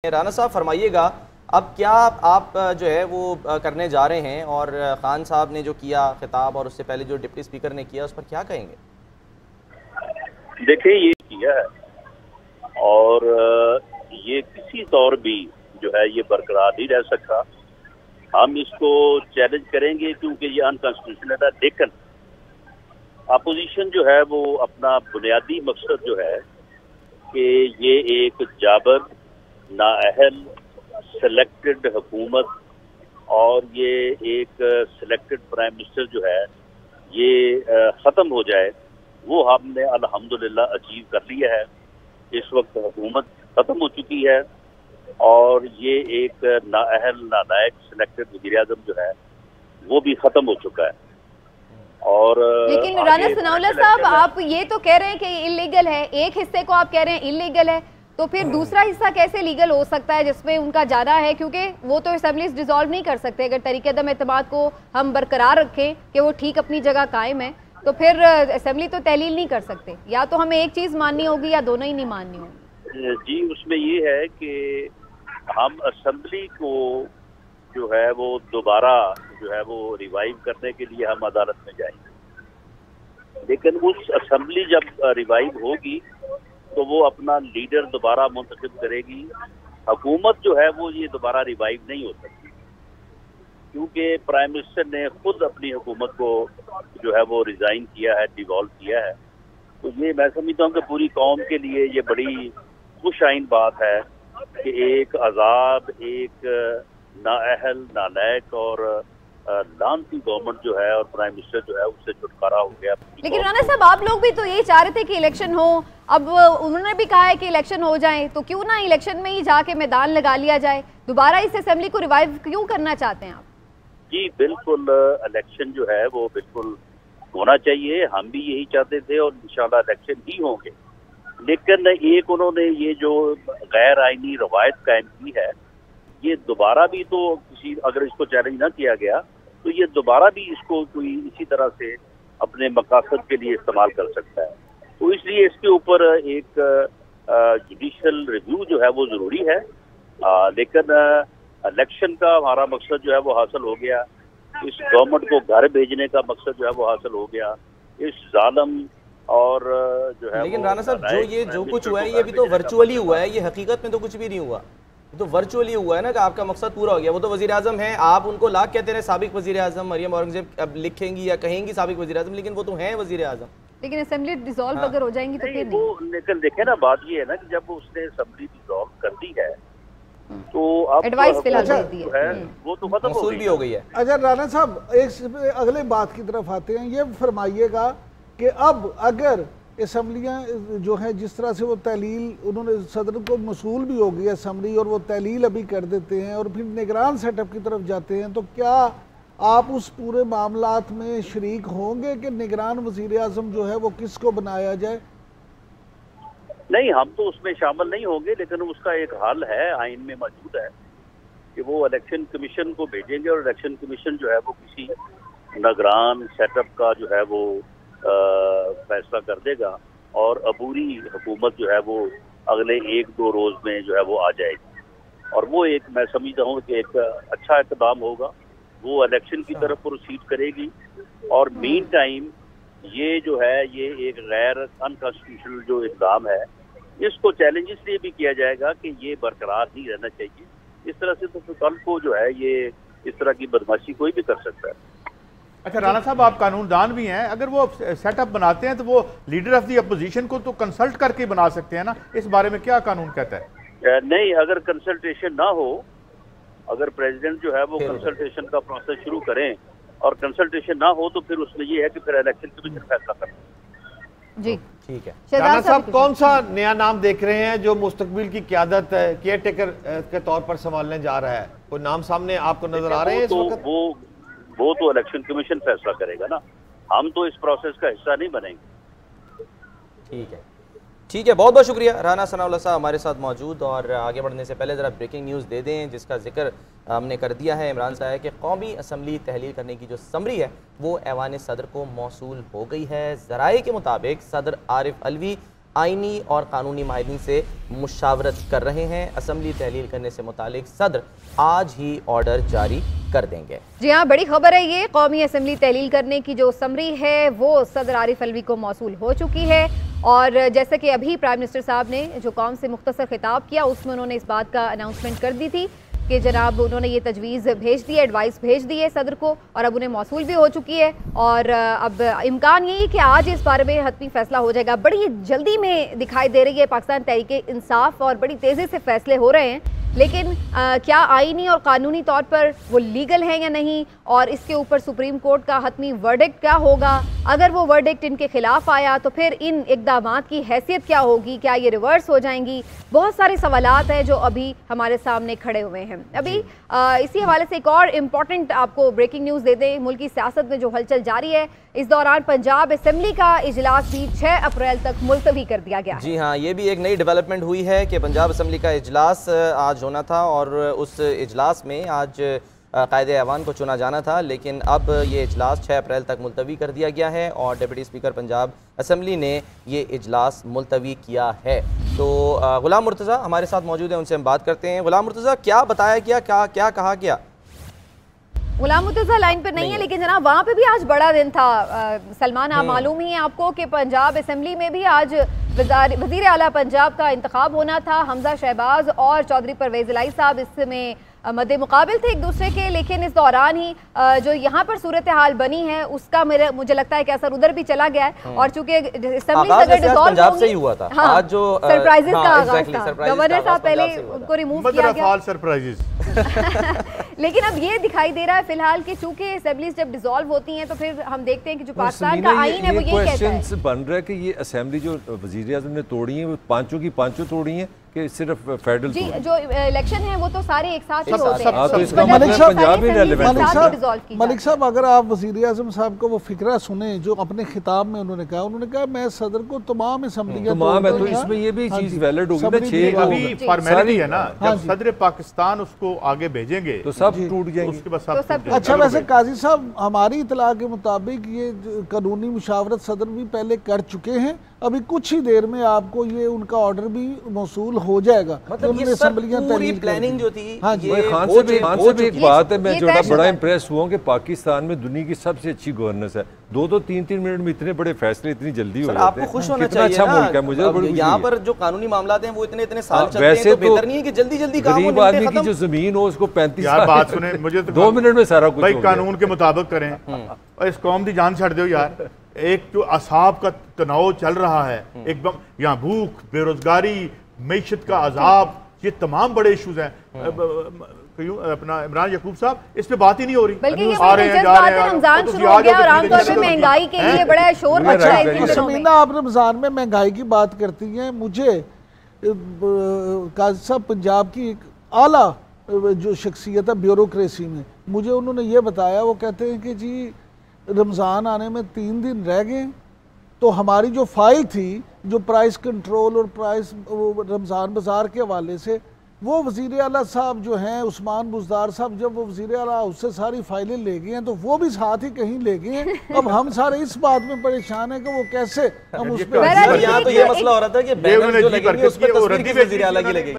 राना साहब फरमाइएगा, अब क्या आप जो है वो करने जा रहे हैं और खान साहब ने जो किया खिताब और उससे पहले जो डिप्टी स्पीकर ने किया उस पर क्या कहेंगे? देखिए, ये किया है और ये किसी तौर भी जो है ये बरकरार नहीं रह सकता। हम इसको चैलेंज करेंगे क्योंकि ये अनकॉन्स्टिट्यूशनल है। लेकिन अपोजिशन जो है वो अपना बुनियादी मकसद जो है कि ये एक जाबर नाअहल सेलेक्टेड हुकूमत और ये एक सेलेक्टेड प्राइम मिनिस्टर जो है ये ख़त्म हो जाए, वो हमने अल्हम्दुलिल्लाह अचीव कर लिया है। इस वक्त हुकूमत ख़त्म हो चुकी है और ये एक नाअहल नालायक सेलेक्टेड वज़ीर-ए-आज़म जो है वो भी ख़त्म हो चुका है। और लेकिन राना सनाउल्लाह साहब, आप ये तो कह रहे हैं कि इलीगल है, एक हिस्से को आप कह रहे हैं इलीगल है, तो फिर दूसरा हिस्सा कैसे लीगल हो सकता है जिसमें उनका जाना है? क्योंकि वो तो असेंबलीज डिसॉल्व नहीं कर सकते। अगर तरीके अदम एतमाद को हम बरकरार रखें कि वो ठीक अपनी जगह कायम है, तो फिर असेंबली तो तहलील नहीं कर सकते। या तो हमें एक चीज़ माननी होगी या दोनों ही नहीं माननी होगी। जी, उसमें ये है कि हम असेंबली को जो है वो दोबारा जो है वो रिवाइव करने के लिए हम अदालत में जाएंगे, लेकिन उस असेंबली जब रिवाइव होगी तो वो अपना लीडर दोबारा मुंतखब करेगी। हुकूमत जो है वो ये दोबारा रिवाइव नहीं हो सकती क्योंकि प्राइम मिनिस्टर ने खुद अपनी हुकूमत को जो है वो रिजाइन किया है, डिवॉल्व किया है। तो ये मैं समझता हूँ कि पूरी कौम के लिए ये बड़ी खुश आइन बात है कि एक आज़ाद, एक नाअहल, नालायक और लानती गवर्नमेंट जो है और प्राइम मिनिस्टर जो है उससे छुटकारा हो गया। लेकिन राना साहब, आप लोग भी तो ये चाह रहे थे कि इलेक्शन हो। अब उन्होंने भी कहा है कि इलेक्शन हो जाए, तो क्यों ना इलेक्शन में ही जाके मैदान लगा लिया जाए? दोबारा इस असेंबली को रिवाइव क्यों करना चाहते हैं आप? जी बिल्कुल, इलेक्शन जो है वो बिल्कुल होना चाहिए। हम भी यही चाहते थे और इंशाल्लाह इलेक्शन ही होंगे। लेकिन एक उन्होंने ये जो गैर आईनी रवायत कायम की है, ये दोबारा भी तो किसी, अगर इसको चैलेंज ना किया गया तो ये दोबारा भी इसको कोई इसी तरह से अपने मकासद के लिए इस्तेमाल कर सकता है। तो इसलिए इसके ऊपर एक जुडिशल रिव्यू जो है वो ज़रूरी है। लेकिन इलेक्शन का हमारा मकसद जो है वो हासिल हो गया। इस गवर्नमेंट को घर भेजने का मकसद जो है वो हासिल हो गया। इस जालम और जो है, लेकिन राना साहब जो कुछ हुआ है ये भी तो वर्चुअली हुआ है, ये हकीकत में तो कुछ भी नहीं हुआ। तो वर्चुअली हुआ है ना कि आपका मकसद पूरा हो गया। वो तो वज़ीर आज़म है, आप उनको लाख कहते रहे साबिक वज़ीर आज़म, मरियम औरंगजेब अब लिखेंगी या कहेंगी साबिक वज़ीर आज़म, लेकिन वो तो हैं वज़ीर आज़म। लेकिन असेंबली डिसॉल्व अगर हो जाएंगी तो फिर नहीं। वो लेकिन देखे ना, बात ये है ना कि जब उसने असेंबली डिसॉल्व कर दी है तो अब एडवाइस फिलहाल दे दी है वो तो खत्म हो गई है। अच्छा राना साहब, एक अगले बात की तरफ आते हैं। ये फरमाइएगा कि अब अगर असम्बलियाँ जो हैं जिस तरह से वो तहलील, उन्होंने सदर को मसूल भी हो गई असम्बली और वो तहलील अभी कर देते हैं और फिर निगरान सेटअप की तरफ जाते हैं, तो क्या आप उस पूरे मामलात में शरीक होंगे कि निगरान वज़ीर आज़म जो है वो किसको बनाया जाए? नहीं, हम तो उसमें शामिल नहीं होंगे, लेकिन उसका एक हल है, आइन में मौजूद है कि वो इलेक्शन कमीशन को भेजेंगे और इलेक्शन कमीशन जो है वो किसी निगरान सेटअप का जो है वो फैसला कर देगा और अबूरी हुकूमत जो है वो अगले 1-2 रोज में जो है वो आ जाएगी। और वो एक, मैं समझता हूँ कि एक अच्छा इक़दाम होगा। वो इलेक्शन की तरफ प्रोसीड करेगी और मीन टाइम ये जो है ये एक गैर अनकॉन्स्टिट्यूशनल जो इक़दाम है, इसको चैलेंज इसलिए भी किया जाएगा कि ये बरकरार नहीं रहना चाहिए। इस तरह से तो कल को जो है ये इस तरह की बदमाशी कोई भी कर सकता है। अच्छा राना साहब, आप कानूनदान भी हैं, अगर वो सेटअप बनाते हैं तो वो लीडर ऑफ दी अपोजिशन को तो कंसल्ट करके बना सकते हैं ना? इस बारे में क्या कानून कहता है? नहीं, अगर कंसल्टेशन ना हो, अगर प्रेसिडेंट जो है वो कंसल्टेशन का प्रोसेस शुरू करें और कंसल्टेशन ना हो तो फिर उसमें ये है कि फिर इलेक्शन कमीशन फैसला करना। जी ठीक है। राना साहब, कौन सा नया नाम देख रहे हैं जो मुस्तकबिल की क़यादत केयर टेकर के तौर पर संभालने जा रहा है? कोई नाम सामने आपको नजर आ रहे हैं इस वक्त? वो तो इलेक्शन कमीशन फैसला करेगा ना, हम तो इस प्रोसेस का हिस्सा नहीं बनेंगे। ठीक है, बहुत बहुत शुक्रिया राना सनाउल्लाह साहब हमारे साथ मौजूद। और आगे बढ़ने से पहले ज़रा ब्रेकिंग न्यूज़ दे दें जिसका जिक्र हमने कर दिया है इमरान साहब कि कौमी असम्बली तहलील करने की जो समरी है वो ऐवान सदर को मौसूल हो गई है। ज़राए के मुताबिक सदर आरिफ अलवी आईनी और कानूनी माहिरीन से मुशावरत कर रहे हैं। असम्बली तहलील करने से मुतालिक सदर आज ही ऑर्डर जारी कर देंगे। जी हाँ, बड़ी खबर है ये। कौमी असम्बली तहलील करने की जो समरी है वो सदर आरिफ अलवी को मौसूल हो चुकी है और जैसे कि अभी प्राइम मिनिस्टर साहब ने जो कौम से मुख्तसर खिताब किया उसमें उन्होंने इस बात का अनाउंसमेंट कर दी थी कि जनाब उन्होंने ये तजवीज़ भेज दी है, एडवाइस भेज दी है सदर को और अब उन्हें मौसूल भी हो चुकी है और अब इम्कान यही है कि आज इस बारे में हतमी फैसला हो जाएगा। बड़ी जल्दी में दिखाई दे रही है पाकिस्तान तहरीक इंसाफ और बड़ी तेज़ी से फैसले हो रहे हैं, लेकिन क्या आईनी और कानूनी तौर पर वो लीगल है या नहीं और इसके ऊपर सुप्रीम कोर्ट का हतमी वर्डिक्ट क्या होगा। अगर वो वर्डिक्ट इनके खिलाफ आया तो फिर इन इक़दामात की हैसियत क्या होगी, क्या ये रिवर्स हो जाएंगी। बहुत सारे सवालात हैं जो अभी हमारे सामने खड़े हुए हैं। अभी इसी हवाले से एक और इम्पॉर्टेंट आपको ब्रेकिंग न्यूज़ दे दें। मुल्की सियासत में जो हलचल जारी है, इस दौरान पंजाब असम्बली का इजलास भी 6 अप्रैल तक मुलतवी कर दिया गया। जी हाँ, ये भी एक नई डेवलपमेंट हुई है कि पंजाब असम्बली का इजलास आज होना था और उस इजलास में आज कायदे ऐवान को चुना जाना था, लेकिन अब ये इजलास 6 अप्रैल तक मुलतवी कर दिया गया है और डिप्टी स्पीकर पंजाब असम्बली ने ये इजलास मुलतवी किया है। तो गुलाम मुर्तज़ा हमारे साथ मौजूद हैं, उनसे हम बात करते हैं। गुलाम मुर्तज़ा, क्या बताया गया, क्या कहा गया? गुलाम मुर्तज़ा लाइन पर नहीं है, लेकिन जनाब वहाँ पे भी आज बड़ा दिन था। सलमान, आप मालूम ही है आपको कि पंजाब असम्बली में भी आज वज़ीर आला पंजाब का इंतखाब होना था। हमजा शहबाज और चौधरी परवेज़ इलाही साहब इसमें मद्दे मुकाबिल थे एक दूसरे के, लेकिन इस दौरान ही जो यहाँ पर सूरत हाल बनी है उसका मुझे लगता है कि असर उधर भी चला गया है और चूंकि पंजाब से ही हुआ था। हाँ, आज जो सरप्राइजेस का आगाज था, गवर्नर साहब पहले उनको रिमूव किया गया लेकिन अब ये दिखाई दे रहा है फिलहाल कि चूंकि असेंबलीज जब डिसॉल्व होती हैं तो फिर हम देखते हैं कि जो पाकिस्तान का आईन है वो ये कहता है। बन रहा है कि ये असेंबली जो वज़ीर आज़म ने तोड़ी है वो पांचों की पांचों तोड़ी हैं कि सिर्फ फेडरल जी जो इलेक्शन है वो तो सारे एक साथ ही होते हैं। तो इसका मतलब पंजाब ही रेलेवेंट है। मलिक साहब, अगर आप वज़ीर आज़म साहब को वो फिक्रा सुने जो अपने खिताब में उन्होंने कहा मैं सदर को तमाम असम्बलियां तमाम है, तो इसमें ये भी चीज वैलिड होगी ना। 6 अभी फॉर्मेलिटी है ना, जब सदर पाकिस्तान उसको आगे भेजेंगे तो सब टूट जाएंगे, उसके बाद सब टूट। अच्छा, वैसे काजी साहब हमारी इतला के मुताबिक ये कानूनी मुशावरत सदर भी पहले कर चुके हैं, अभी कुछ ही देर में आपको ये उनका ऑर्डर भी मौसूल हो जाएगा। मतलब ये सब पूरी प्लानिंग जो थी। हाँ जी, खान से भी एक बात है, मैं जो बड़ा इंप्रेस हुआ कि पाकिस्तान में दुनिया की सबसे अच्छी गवर्नेंस है। 2-3 मिनट में इतने बड़े फैसले इतनी जल्दी हो जाते हैं। आपको खुश होना चाहिए अच्छा मुल्क है। मुझे यहाँ पर जो कानूनी मामला हैं वो इतने साल चलते हैं, तो बेहतर नहीं है कि जल्दी काम हो, गरीब आदमी की जो जमीन हो उसको 35 यार बात सुने, मुझे 2 मिनट में सारा कुछ भाई कानून के मुताबिक करें और इस कौम की जान छड़ दो यार। एक जो असाब का तनाव चल रहा है, एकदम यहाँ भूख, बेरोजगारी, मैशत का अजाब, ये तमाम बड़े इश्यूज हैं। अपना इमरान यकूब साहब इस पे बात ही नहीं हो रही। बल्कि ये रमजान शुरू हो गया और आमतौर पे महंगाई के लिए बड़ा शोर मच रहा है। आप रमजान में महंगाई की बात करती हैं, मुझे काजी साहब पंजाब की एक आला जो शख्सियत है ब्यूरोक्रेसी में, मुझे उन्होंने ये बताया, वो कहते हैं कि जी रमज़ान आने में 3 दिन रह गए तो हमारी जो फाइल थी जो प्राइस कंट्रोल और प्राइस रमज़ान बाज़ार के हवाले से, वो वज़ीर आला साहब जो हैं उस्मान बुज़दार साहब, जब वो वज़ीर आला उससे सारी फाइलें ले गए हैं तो वो भी साथ ही कहीं ले गए हैं। अब हम सारे इस बात में परेशान हैं कि वो कैसे हम उस पर। यहाँ तो ये मसला हो रहा था कि बैनर जो लगेंगे उस पर तस्वीर किस वज़ीर आला की लगेगी।